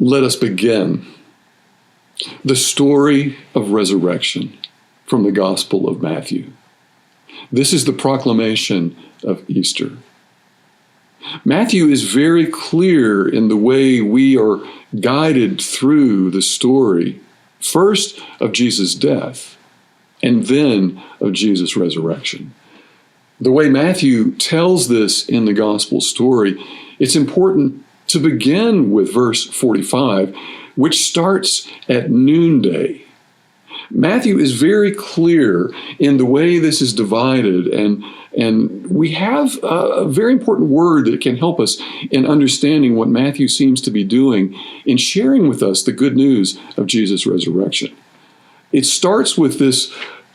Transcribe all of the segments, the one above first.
Let us begin the story of resurrection from the Gospel of Matthew. This is the proclamation of Easter. Matthew is very clear in the way we are guided through the story, first of Jesus' death, and then of Jesus' resurrection. The way Matthew tells this in the gospel story, it's important to begin with verse 45, which starts at noonday. Matthew is very clear in the way this is divided, and we have a very important word that can help us in understanding what Matthew seems to be doing in sharing with us the good news of Jesus' resurrection. It starts with this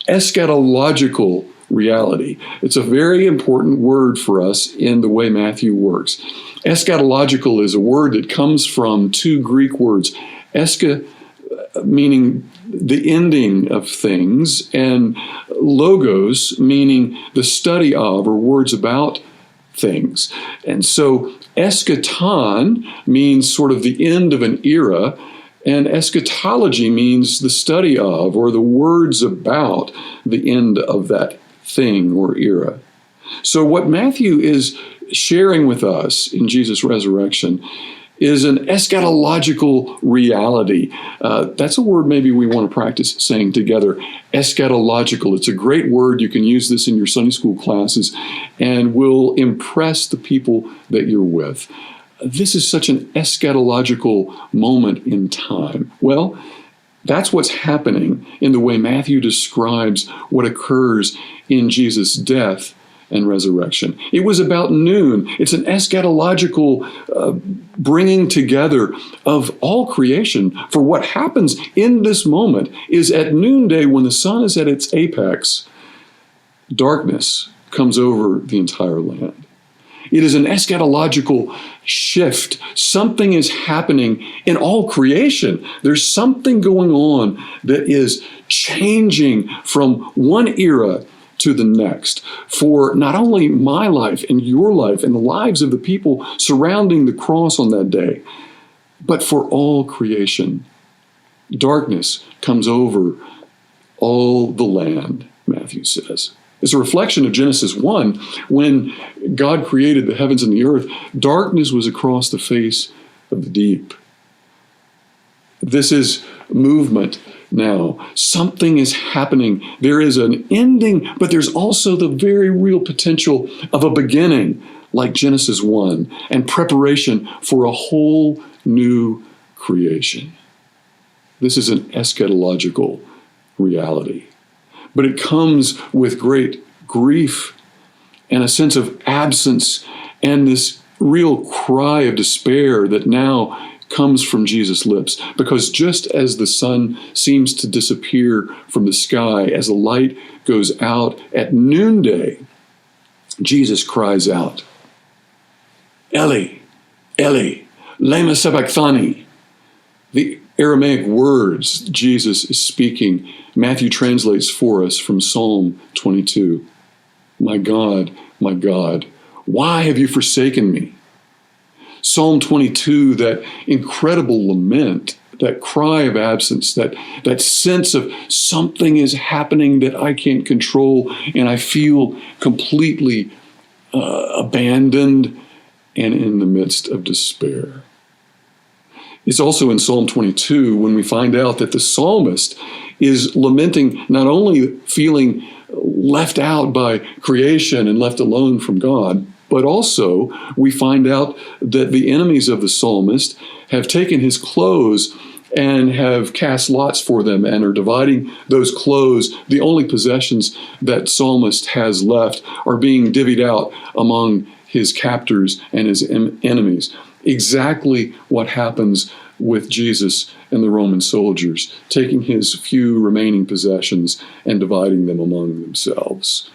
eschatological reality. It's a very important word for us in the way Matthew works. Eschatological is a word that comes from two Greek words, escha, meaning the ending of things, and logos, meaning the study of or words about things. And so eschaton means sort of the end of an era, and eschatology means the study of or the words about the end of that thing or era. So what Matthew is sharing with us in Jesus' resurrection is an eschatological reality. That's a word maybe we want to practice saying together, eschatological. It's a great word. You can use this in your Sunday school classes and will impress the people that you're with. This is such an eschatological moment in time. Well, that's what's happening in the way Matthew describes what occurs in Jesus' death and resurrection. It was about noon. It's an eschatological bringing together of all creation. For what happens in this moment is at noonday, when the sun is at its apex, darkness comes over the entire land. It is an eschatological shift. Something is happening in all creation. There's something going on that is changing from one era to the next, for not only my life and your life and the lives of the people surrounding the cross on that day, but for all creation. Darkness comes over all the land, Matthew says. It's a reflection of Genesis 1. When God created the heavens and the earth, darkness was across the face of the deep. This is movement now. Something is happening. There is an ending, but there's also the very real potential of a beginning, like Genesis 1, and preparation for a whole new creation. This is an eschatological reality. But it comes with great grief and a sense of absence and this real cry of despair that now comes from Jesus' lips. Because just as the sun seems to disappear from the sky as the light goes out at noonday, Jesus cries out, Eli, Eli, lema sabachthani. The Aramaic words Jesus is speaking, Matthew translates for us from Psalm 22. My God, why have you forsaken me? Psalm 22, that incredible lament, that cry of absence, that sense of something is happening that I can't control, and I feel completely abandoned and in the midst of despair. It's also in Psalm 22 when we find out that the psalmist is lamenting, not only feeling left out by creation and left alone from God, but also we find out that the enemies of the psalmist have taken his clothes and have cast lots for them and are dividing those clothes. The only possessions that psalmist has left are being divvied out among his captors and his enemies. Exactly what happens with Jesus and the Roman soldiers, taking his few remaining possessions and dividing them among themselves.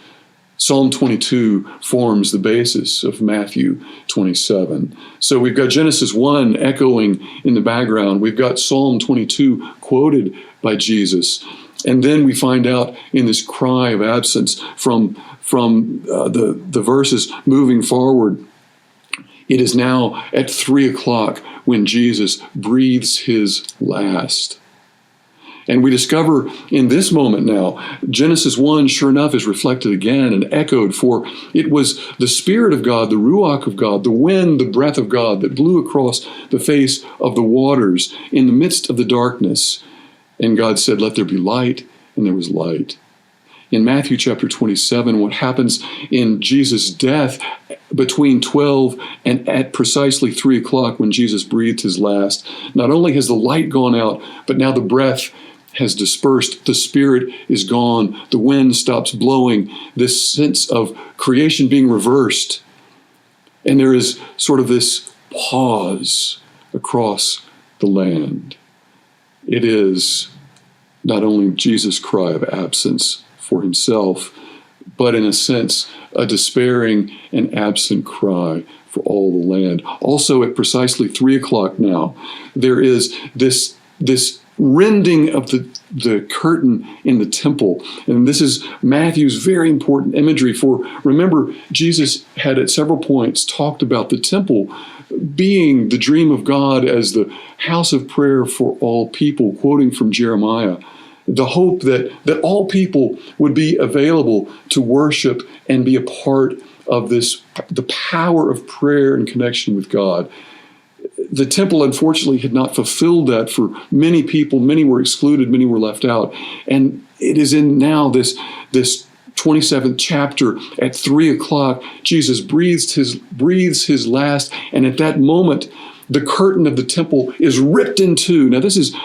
Psalm 22 forms the basis of Matthew 27. So we've got Genesis 1 echoing in the background. We've got Psalm 22 quoted by Jesus. And then we find out in this cry of absence from the verses moving forward, It is now at 3 o'clock when Jesus breathes his last. And we discover in this moment now, Genesis 1, sure enough, is reflected again and echoed, for it was the Spirit of God, the Ruach of God, the wind, the breath of God that blew across the face of the waters in the midst of the darkness. And God said, "Let there be light," and there was light. In Matthew chapter 27, what happens in Jesus' death between 12 and at precisely 3 o'clock when Jesus breathed his last, not only has the light gone out, but now the breath has dispersed, the Spirit is gone, the wind stops blowing, this sense of creation being reversed. And there is sort of this pause across the land. It is not only Jesus' cry of absence for himself, but in a sense, a despairing and absent cry for all the land. Also, at precisely 3 o'clock now, there is this rending of the curtain in the temple. And this is Matthew's very important imagery, for remember, Jesus had at several points talked about the temple being the dream of God as the house of prayer for all people, quoting from Jeremiah. The hope that all people would be available to worship and be a part of this, the power of prayer and connection with God. The temple, unfortunately, had not fulfilled that for many people. Many were excluded, many were left out. And it is in now this 27th chapter at 3 o'clock, Jesus breathes his last, and at that moment, the curtain of the temple is ripped in two. Now, this is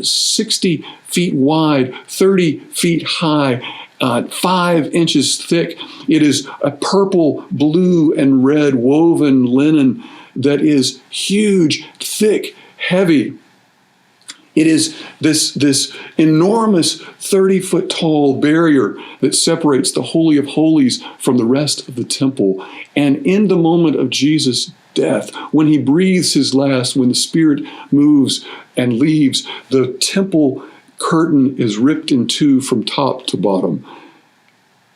60 feet wide, 30 feet high, 5 inches thick. It is a purple, blue, and red woven linen that is huge, thick, heavy. It is this enormous 30-foot tall barrier that separates the Holy of Holies from the rest of the temple. And in the moment of Jesus' death, when he breathes his last, when the Spirit moves and leaves, the temple curtain is ripped in two from top to bottom.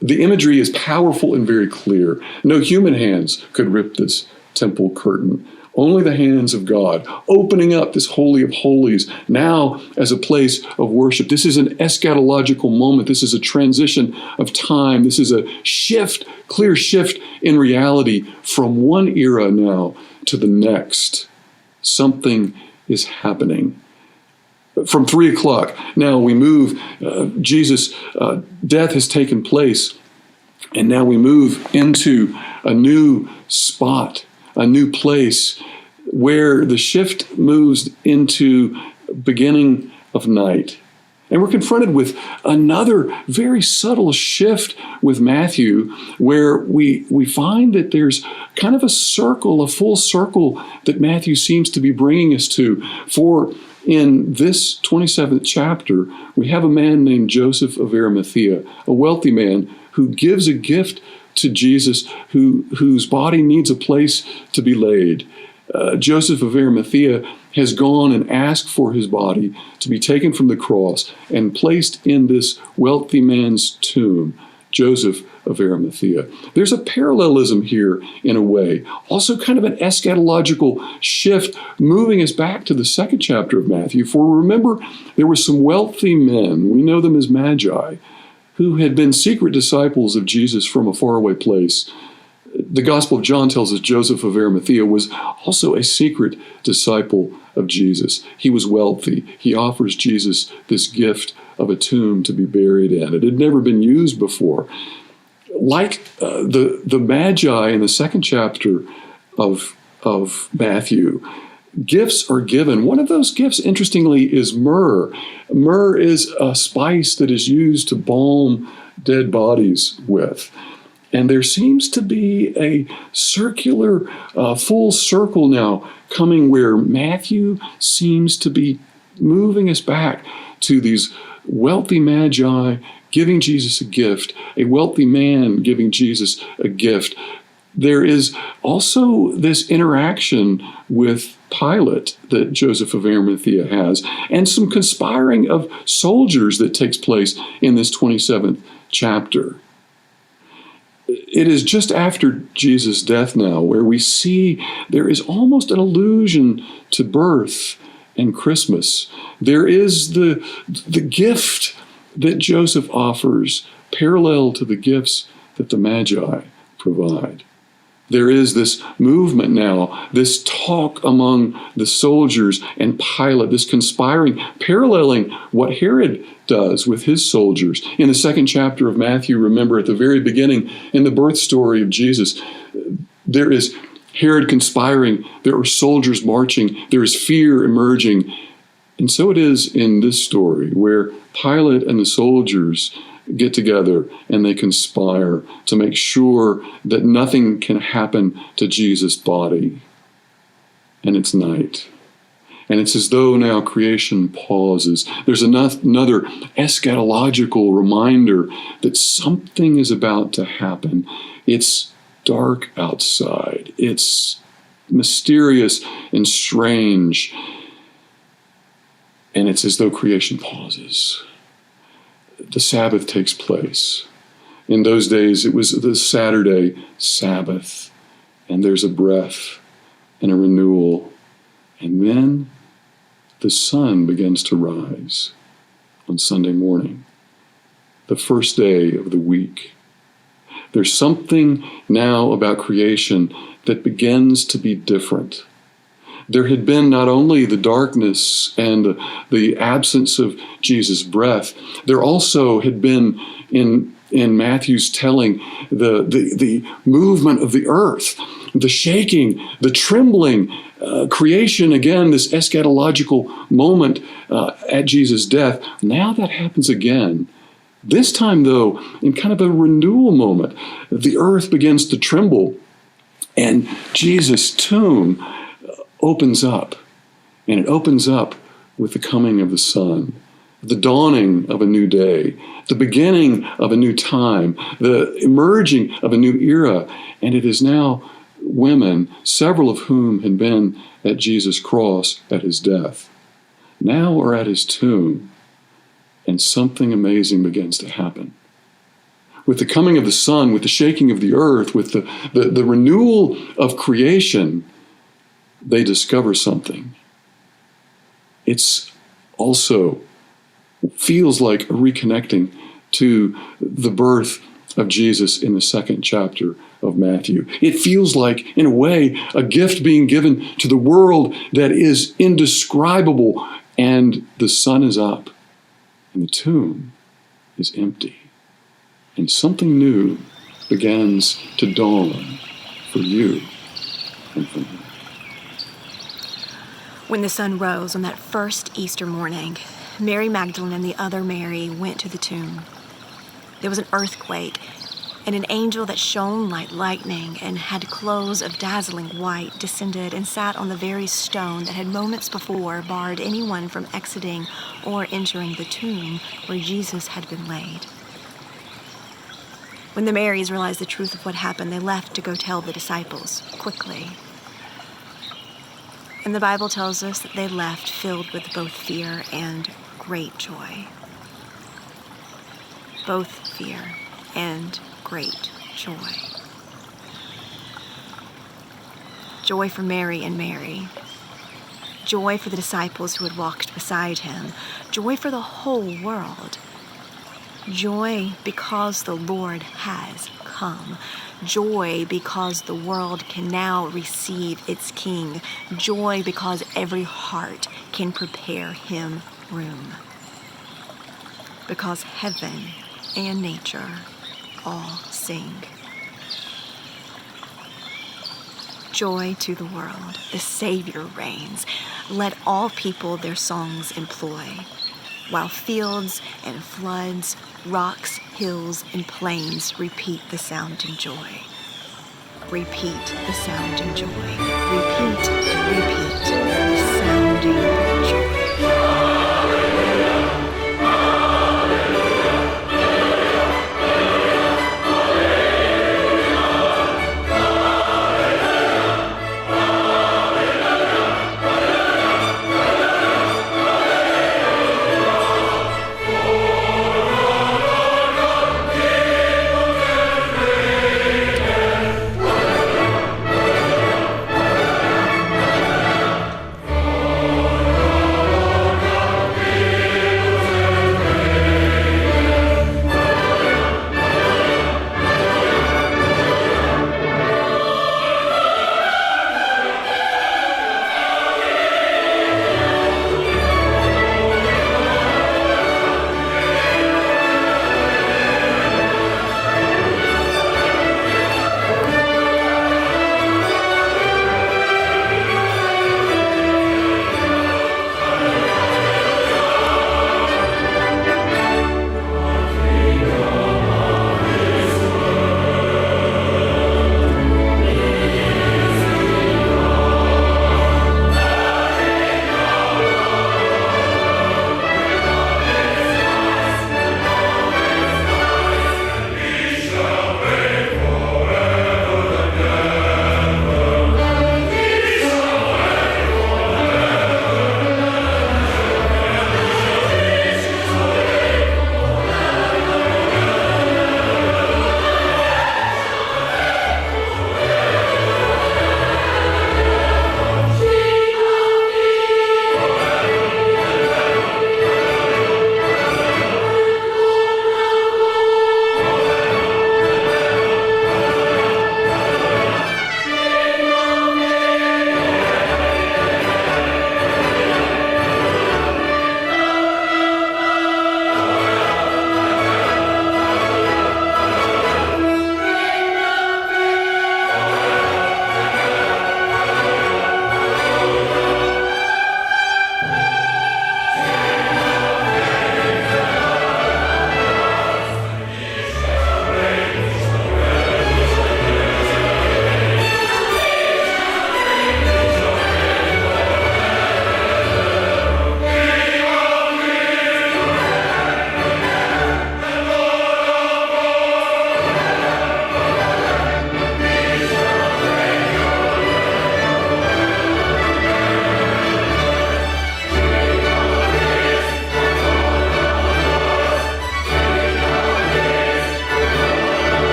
The imagery is powerful and very clear. No human hands could rip this temple curtain. Only the hands of God, opening up this Holy of Holies now as a place of worship. This is an eschatological moment. This is a transition of time. This is a shift, clear shift in reality from one era now to the next. Something is happening. From 3 o'clock, now we move, Jesus' death has taken place, and now we move into a new spot, a new place where the shift moves into beginning of night. And we're confronted with another very subtle shift with Matthew, where we find that there's kind of a circle, a full circle that Matthew seems to be bringing us to. For in this 27th chapter, we have a man named Joseph of Arimathea, a wealthy man who gives a gift to Jesus, whose body needs a place to be laid. Joseph of Arimathea has gone and asked for his body to be taken from the cross and placed in this wealthy man's tomb, Joseph of Arimathea. There's a parallelism here in a way, also kind of an eschatological shift, moving us back to the 2nd chapter of Matthew. For remember, there were some wealthy men, we know them as magi, who had been secret disciples of Jesus from a faraway place. The Gospel of John tells us Joseph of Arimathea was also a secret disciple of Jesus. He was wealthy. He offers Jesus this gift of a tomb to be buried in. It had never been used before. Like the Magi in the 2nd chapter of Matthew, gifts are given. One of those gifts, interestingly, is myrrh. Myrrh is a spice that is used to balm dead bodies with. And there seems to be a circular, full circle now coming where Matthew seems to be moving us back to these wealthy magi giving Jesus a gift, a wealthy man giving Jesus a gift. There is also this interaction with Pilate that Joseph of Arimathea has, and some conspiring of soldiers that takes place in this 27th chapter. it is just after Jesus' death now where we see there is almost an allusion to birth and Christmas. There is the gift that Joseph offers, parallel to the gifts that the Magi provide. There is this movement now, this talk among the soldiers and Pilate, this conspiring, paralleling what Herod does with his soldiers. In the second chapter of Matthew, remember at the very beginning, in the birth story of Jesus, there is Herod conspiring, there are soldiers marching, there is fear emerging. And so it is in this story where Pilate and the soldiers get together and they conspire to make sure that nothing can happen to Jesus' body. And it's night. And it's as though now creation pauses. There's another eschatological reminder that something is about to happen. It's dark outside. It's mysterious and strange. And it's as though creation pauses. The Sabbath takes place. In those days, it was the Saturday Sabbath, and there's a breath and a renewal. And then the sun begins to rise on Sunday morning, the first day of the week. There's something now about creation that begins to be different. There had been not only the darkness and the absence of Jesus' breath, there also had been in Matthew's telling the movement of the earth, the shaking, the trembling, creation again, this eschatological moment at Jesus' death. Now that happens again. This time, though, in kind of a renewal moment, the earth begins to tremble and Jesus' tomb opens up, and it opens up with the coming of the sun, the dawning of a new day, the beginning of a new time, the emerging of a new era. And it is now women, several of whom had been at Jesus' cross at his death, now are at his tomb, and something amazing begins to happen. With the coming of the sun, with the shaking of the earth, with the renewal of creation, they discover something. It's also feels like a reconnecting to the birth of Jesus in the second chapter of Matthew. It feels like, in a way, a gift being given to the world that is indescribable, and the sun is up, and the tomb is empty, and something new begins to dawn for you and for me. When the sun rose on that first Easter morning, Mary Magdalene and the other Mary went to the tomb. There was an earthquake, and an angel that shone like lightning and had clothes of dazzling white descended and sat on the very stone that had moments before barred anyone from exiting or entering the tomb where Jesus had been laid. When the Marys realized the truth of what happened, they left to go tell the disciples quickly. And the Bible tells us that they left filled with both fear and great joy. Both fear and great joy. Joy for Mary and Mary. Joy for the disciples who had walked beside him. Joy for the whole world. Joy because the Lord has come. Joy because the world can now receive its King. Joy because every heart can prepare him room. Because heaven and nature all sing. Joy to the world, the Savior reigns. Let all people their songs employ, while fields and floods, rocks, hills, and plains repeat the sounding joy. Repeat the sounding joy. Repeat the sounding